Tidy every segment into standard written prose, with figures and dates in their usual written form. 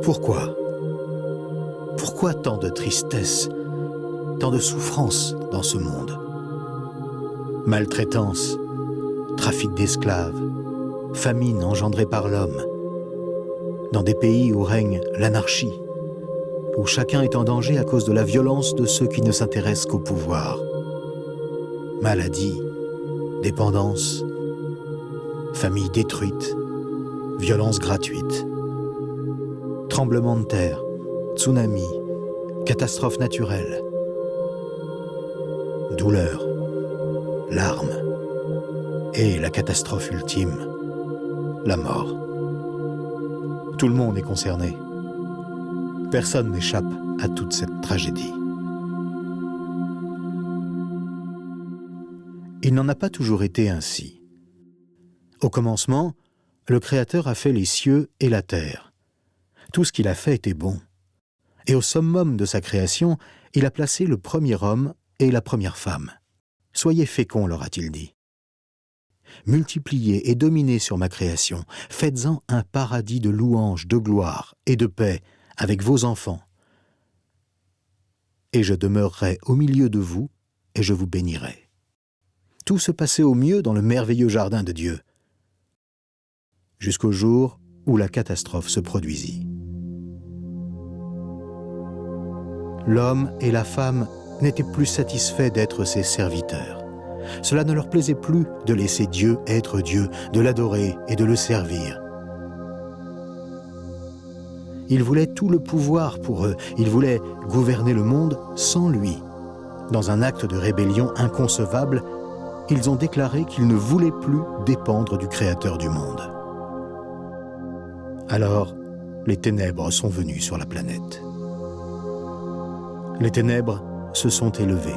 Pourquoi? Pourquoi tant de tristesse, tant de souffrance dans ce monde? Maltraitance, trafic d'esclaves, famine engendrée par l'homme. Dans des pays où règne l'anarchie, où chacun est en danger à cause de la violence de ceux qui ne s'intéressent qu'au pouvoir. Maladie, dépendance, famille détruite, violence gratuite, tremblements de terre, tsunamis, catastrophes naturelles, douleur, larmes et la catastrophe ultime, la mort. Tout le monde est concerné. Personne n'échappe à toute cette tragédie. Il n'en a pas toujours été ainsi. Au commencement, le Créateur a fait les cieux et la terre. Tout ce qu'il a fait était bon. Et au summum de sa création, il a placé le premier homme et la première femme. « Soyez féconds », leur a-t-il dit. « Multipliez et dominez sur ma création. Faites-en un paradis de louanges, de gloire et de paix avec vos enfants. Et je demeurerai au milieu de vous et je vous bénirai. » Tout se passait au mieux dans le merveilleux jardin de Dieu, jusqu'au jour où la catastrophe se produisit. L'homme et la femme n'étaient plus satisfaits d'être ses serviteurs. Cela ne leur plaisait plus de laisser Dieu être Dieu, de l'adorer et de le servir. Ils voulaient tout le pouvoir pour eux, ils voulaient gouverner le monde sans lui. Dans un acte de rébellion inconcevable, ils ont déclaré qu'ils ne voulaient plus dépendre du Créateur du monde. Alors, les ténèbres sont venues sur la planète. Les ténèbres se sont élevées.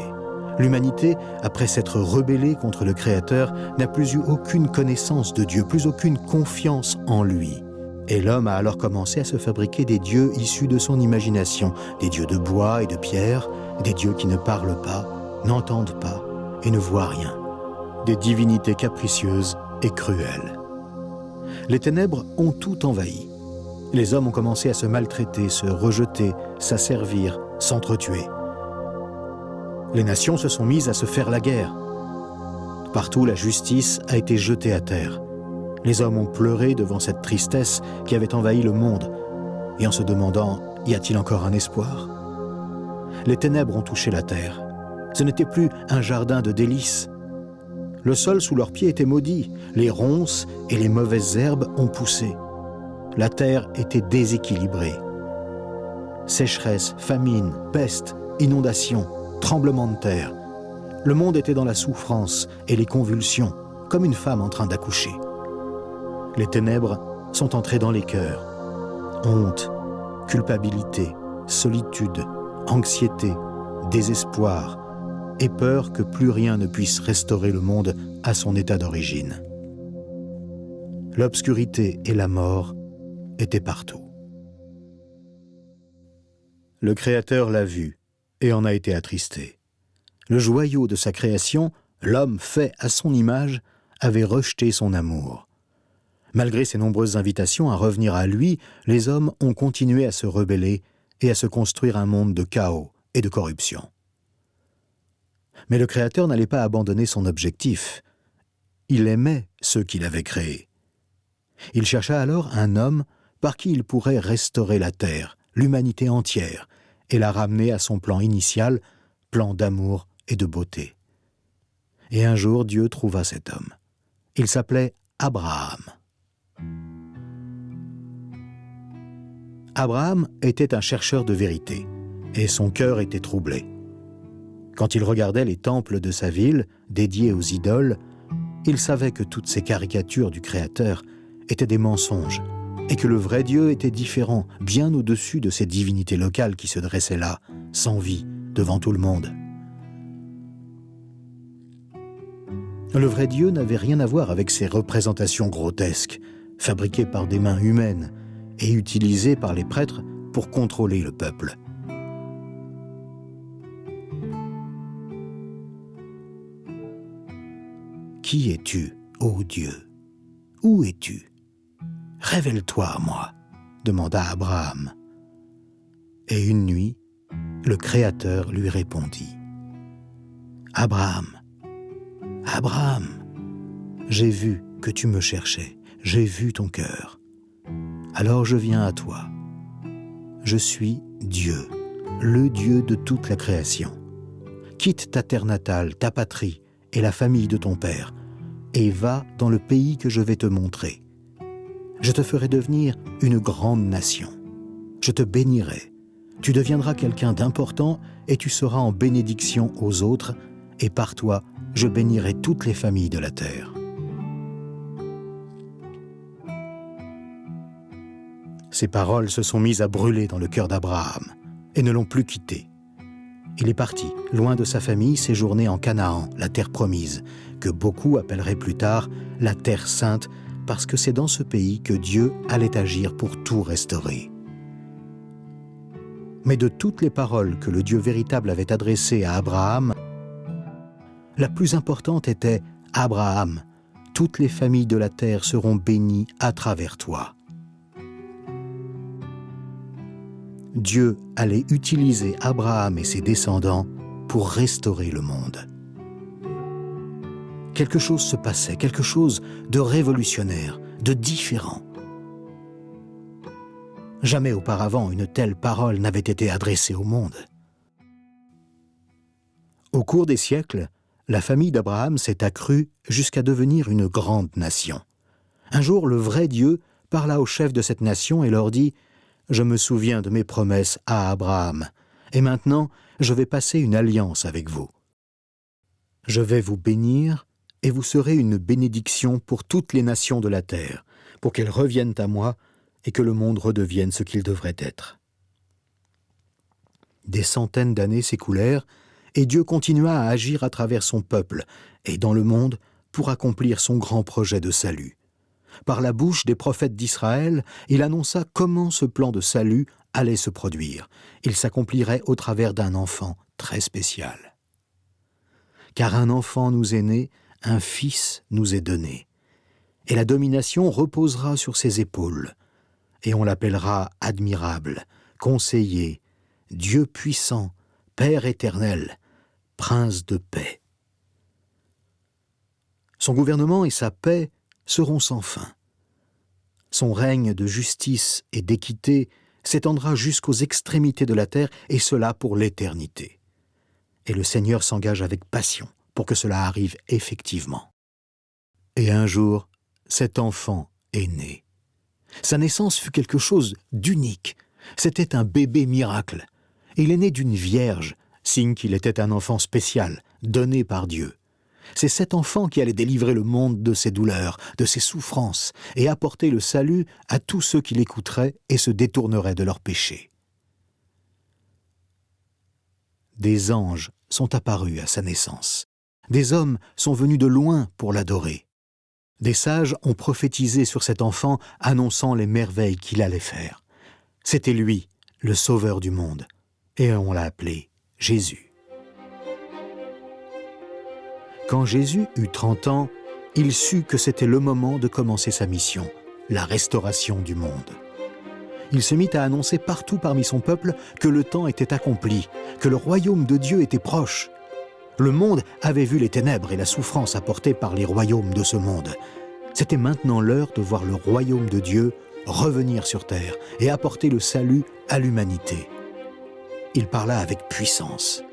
L'humanité, après s'être rebellée contre le Créateur, n'a plus eu aucune connaissance de Dieu, plus aucune confiance en lui. Et l'homme a alors commencé à se fabriquer des dieux issus de son imagination, des dieux de bois et de pierre, des dieux qui ne parlent pas, n'entendent pas et ne voient rien, des divinités capricieuses et cruelles. Les ténèbres ont tout envahi. Les hommes ont commencé à se maltraiter, se rejeter, s'asservir, s'entretuer. Les nations se sont mises à se faire la guerre. Partout, la justice a été jetée à terre. Les hommes ont pleuré devant cette tristesse qui avait envahi le monde, et en se demandant, y a-t-il encore un espoir? Les ténèbres ont touché la terre. Ce n'était plus un jardin de délices. Le sol sous leurs pieds était maudit, les ronces et les mauvaises herbes ont poussé. La terre était déséquilibrée. Sécheresse, famine, peste, inondations, tremblements de terre. Le monde était dans la souffrance et les convulsions, comme une femme en train d'accoucher. Les ténèbres sont entrées dans les cœurs. Honte, culpabilité, solitude, anxiété, désespoir et peur que plus rien ne puisse restaurer le monde à son état d'origine. L'obscurité et la mort étaient partout. Le Créateur l'a vu et en a été attristé. Le joyau de sa création, l'homme fait à son image, avait rejeté son amour. Malgré ses nombreuses invitations à revenir à lui, les hommes ont continué à se rebeller et à se construire un monde de chaos et de corruption. Mais le Créateur n'allait pas abandonner son objectif. Il aimait ceux qu'il avait créés. Il chercha alors un homme par qui il pourrait restaurer la terre, l'humanité entière, et la ramener à son plan initial, plan d'amour et de beauté. Et un jour, Dieu trouva cet homme. Il s'appelait Abraham. Abraham était un chercheur de vérité, et son cœur était troublé. Quand il regardait les temples de sa ville, dédiés aux idoles, il savait que toutes ces caricatures du Créateur étaient des mensonges, et que le vrai Dieu était différent, bien au-dessus de ces divinités locales qui se dressaient là, sans vie, devant tout le monde. Le vrai Dieu n'avait rien à voir avec ces représentations grotesques, fabriquées par des mains humaines et utilisées par les prêtres pour contrôler le peuple. Qui es-tu, ô Dieu? Où es-tu? Révèle-toi à moi, demanda Abraham. Et une nuit, le Créateur lui répondit. « Abraham, Abraham, j'ai vu que tu me cherchais, j'ai vu ton cœur. Alors je viens à toi. Je suis Dieu, le Dieu de toute la création. Quitte ta terre natale, ta patrie et la famille de ton père, et va dans le pays que je vais te montrer. Je te ferai devenir une grande nation. Je te bénirai. Tu deviendras quelqu'un d'important et tu seras en bénédiction aux autres, et par toi, je bénirai toutes les familles de la terre. » Ces paroles se sont mises à brûler dans le cœur d'Abraham et ne l'ont plus quitté. Il est parti, loin de sa famille, séjourner en Canaan, la terre promise, que beaucoup appelleraient plus tard la terre sainte, parce que c'est dans ce pays que Dieu allait agir pour tout restaurer. Mais de toutes les paroles que le Dieu véritable avait adressées à Abraham, la plus importante était « Abraham, toutes les familles de la terre seront bénies à travers toi. » Dieu allait utiliser Abraham et ses descendants pour restaurer le monde. Quelque chose se passait, quelque chose de révolutionnaire, de différent. Jamais auparavant une telle parole n'avait été adressée au monde. Au cours des siècles, la famille d'Abraham s'est accrue jusqu'à devenir une grande nation. Un jour, le vrai Dieu parla aux chefs de cette nation et leur dit « Je me souviens de mes promesses à Abraham, et maintenant je vais passer une alliance avec vous. Je vais vous bénir, et vous serez une bénédiction pour toutes les nations de la terre, pour qu'elles reviennent à moi et que le monde redevienne ce qu'il devrait être. » Des centaines d'années s'écoulèrent, et Dieu continua à agir à travers son peuple et dans le monde pour accomplir son grand projet de salut. Par la bouche des prophètes d'Israël, il annonça comment ce plan de salut allait se produire. Il s'accomplirait au travers d'un enfant très spécial. « Car un enfant nous est né, un fils nous est donné, et la domination reposera sur ses épaules, et on l'appellera admirable, conseiller, Dieu puissant, Père éternel, Prince de paix. Son gouvernement et sa paix seront sans fin. Son règne de justice et d'équité s'étendra jusqu'aux extrémités de la terre, et cela pour l'éternité. Et le Seigneur s'engage avec passion pour que cela arrive effectivement. Et un jour, cet enfant est né. Sa naissance fut quelque chose d'unique. C'était un bébé miracle. Il est né d'une vierge, signe qu'il était un enfant spécial, donné par Dieu. C'est cet enfant qui allait délivrer le monde de ses douleurs, de ses souffrances, et apporter le salut à tous ceux qui l'écouteraient et se détourneraient de leurs péchés. Des anges sont apparus à sa naissance. Des hommes sont venus de loin pour l'adorer. Des sages ont prophétisé sur cet enfant, annonçant les merveilles qu'il allait faire. C'était lui, le sauveur du monde, et on l'a appelé Jésus. Quand Jésus eut 30 ans, il sut que c'était le moment de commencer sa mission, la restauration du monde. Il se mit à annoncer partout parmi son peuple que le temps était accompli, que le royaume de Dieu était proche. Le monde avait vu les ténèbres et la souffrance apportées par les royaumes de ce monde. C'était maintenant l'heure de voir le royaume de Dieu revenir sur terre et apporter le salut à l'humanité. Il parla avec puissance.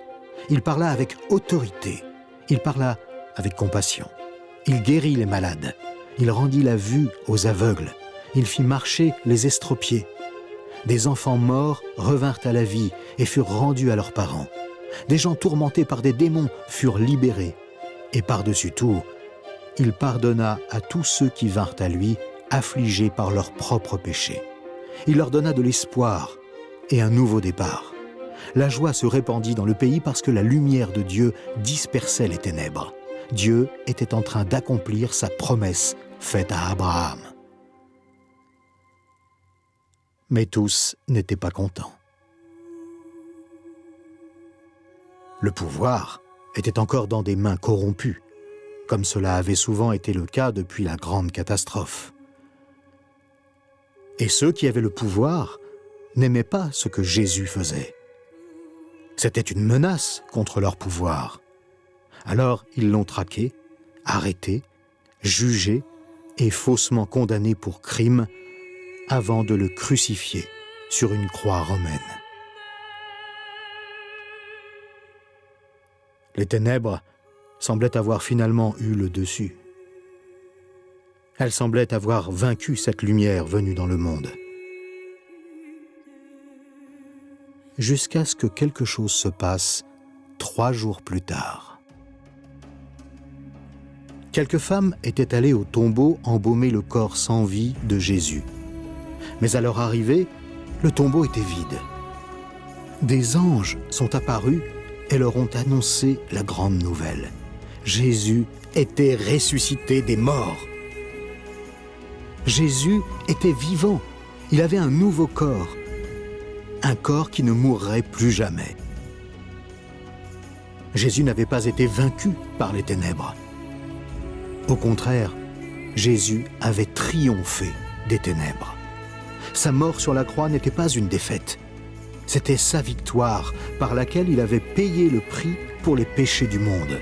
Il parla avec autorité. Il parla avec compassion. Il guérit les malades. Il rendit la vue aux aveugles. Il fit marcher les estropiés. Des enfants morts revinrent à la vie et furent rendus à leurs parents. Des gens tourmentés par des démons furent libérés. Et par-dessus tout, il pardonna à tous ceux qui vinrent à lui, affligés par leurs propres péchés. Il leur donna de l'espoir et un nouveau départ. La joie se répandit dans le pays parce que la lumière de Dieu dispersait les ténèbres. Dieu était en train d'accomplir sa promesse faite à Abraham. Mais tous n'étaient pas contents. Le pouvoir était encore dans des mains corrompues, comme cela avait souvent été le cas depuis la grande catastrophe. Et ceux qui avaient le pouvoir n'aimaient pas ce que Jésus faisait. C'était une menace contre leur pouvoir. Alors ils l'ont traqué, arrêté, jugé et faussement condamné pour crime avant de le crucifier sur une croix romaine. Les ténèbres semblaient avoir finalement eu le dessus. Elles semblaient avoir vaincu cette lumière venue dans le monde. Jusqu'à ce que quelque chose se passe 3 jours plus tard. Quelques femmes étaient allées au tombeau embaumer le corps sans vie de Jésus. Mais à leur arrivée, le tombeau était vide. Des anges sont apparus et leur ont annoncé la grande nouvelle. Jésus était ressuscité des morts. Jésus était vivant. Il avait un nouveau corps. Un corps qui ne mourrait plus jamais. Jésus n'avait pas été vaincu par les ténèbres. Au contraire, Jésus avait triomphé des ténèbres. Sa mort sur la croix n'était pas une défaite. C'était sa victoire par laquelle il avait payé le prix pour les péchés du monde.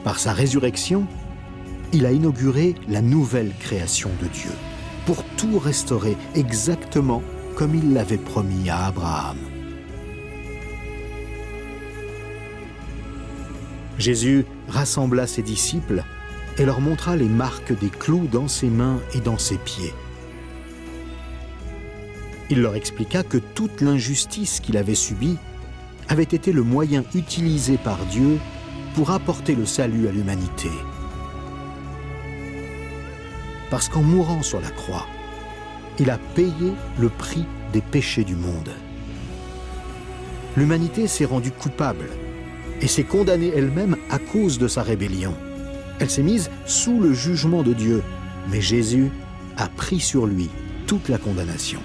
Par sa résurrection, il a inauguré la nouvelle création de Dieu, pour tout restaurer exactement comme il l'avait promis à Abraham. Jésus rassembla ses disciples et leur montra les marques des clous dans ses mains et dans ses pieds. Il leur expliqua que toute l'injustice qu'il avait subie avait été le moyen utilisé par Dieu pour apporter le salut à l'humanité. Parce qu'en mourant sur la croix, il a payé le prix des péchés du monde. L'humanité s'est rendue coupable et s'est condamnée elle-même à cause de sa rébellion. Elle s'est mise sous le jugement de Dieu, mais Jésus a pris sur lui toute la condamnation.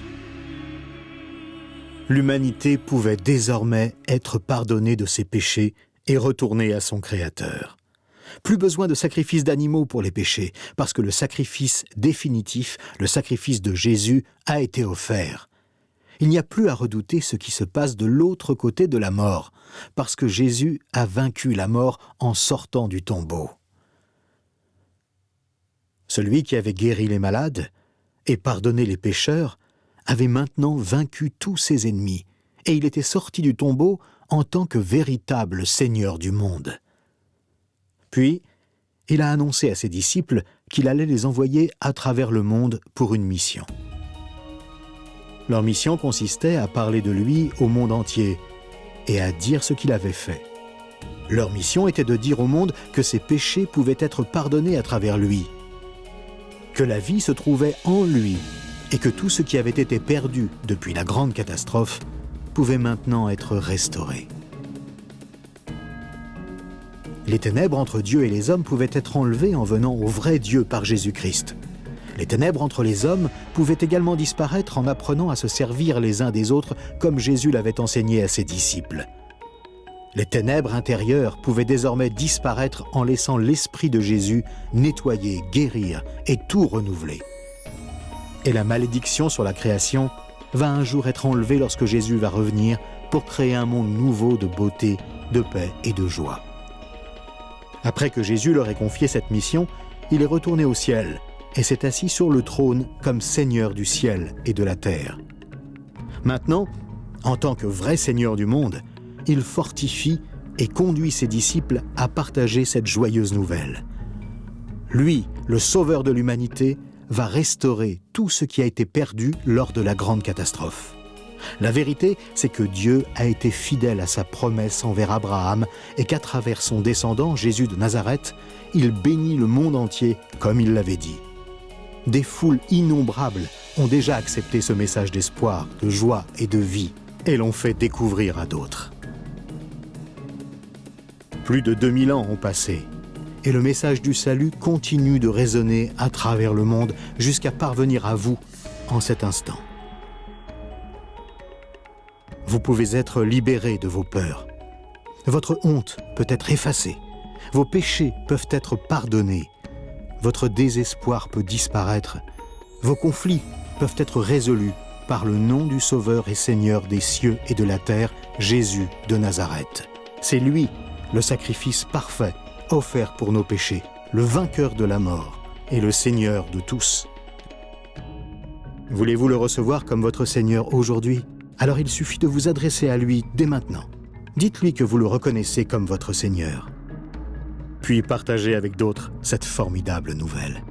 L'humanité pouvait désormais être pardonnée de ses péchés et retourner à son Créateur. Plus besoin de sacrifices d'animaux pour les péchés, parce que le sacrifice définitif, le sacrifice de Jésus, a été offert. Il n'y a plus à redouter ce qui se passe de l'autre côté de la mort, parce que Jésus a vaincu la mort en sortant du tombeau. Celui qui avait guéri les malades et pardonné les pécheurs avait maintenant vaincu tous ses ennemis, et il était sorti du tombeau en tant que véritable Seigneur du monde. Puis, il a annoncé à ses disciples qu'il allait les envoyer à travers le monde pour une mission. Leur mission consistait à parler de lui au monde entier et à dire ce qu'il avait fait. Leur mission était de dire au monde que ses péchés pouvaient être pardonnés à travers lui, que la vie se trouvait en lui et que tout ce qui avait été perdu depuis la grande catastrophe pouvait maintenant être restauré. Les ténèbres entre Dieu et les hommes pouvaient être enlevées en venant au vrai Dieu par Jésus-Christ. Les ténèbres entre les hommes pouvaient également disparaître en apprenant à se servir les uns des autres comme Jésus l'avait enseigné à ses disciples. Les ténèbres intérieures pouvaient désormais disparaître en laissant l'Esprit de Jésus nettoyer, guérir et tout renouveler. Et la malédiction sur la création va un jour être enlevée lorsque Jésus va revenir pour créer un monde nouveau de beauté, de paix et de joie. Après que Jésus leur ait confié cette mission, il est retourné au ciel et s'est assis sur le trône comme Seigneur du ciel et de la terre. Maintenant, en tant que vrai Seigneur du monde, il fortifie et conduit ses disciples à partager cette joyeuse nouvelle. Lui, le Sauveur de l'humanité, va restaurer tout ce qui a été perdu lors de la grande catastrophe. La vérité, c'est que Dieu a été fidèle à sa promesse envers Abraham et qu'à travers son descendant, Jésus de Nazareth, il bénit le monde entier comme il l'avait dit. Des foules innombrables ont déjà accepté ce message d'espoir, de joie et de vie et l'ont fait découvrir à d'autres. Plus de 2000 ans ont passé et le message du salut continue de résonner à travers le monde jusqu'à parvenir à vous en cet instant. Vous pouvez être libérés de vos peurs. Votre honte peut être effacée. Vos péchés peuvent être pardonnés. votre désespoir peut disparaître. Vos conflits peuvent être résolus par le nom du Sauveur et Seigneur des cieux et de la terre, Jésus de Nazareth. C'est lui, le sacrifice parfait, offert pour nos péchés, le vainqueur de la mort et le Seigneur de tous. Voulez-vous le recevoir comme votre Seigneur aujourd'hui? Alors il suffit de vous adresser à lui dès maintenant. Dites-lui que vous le reconnaissez comme votre Seigneur. Puis partagez avec d'autres cette formidable nouvelle.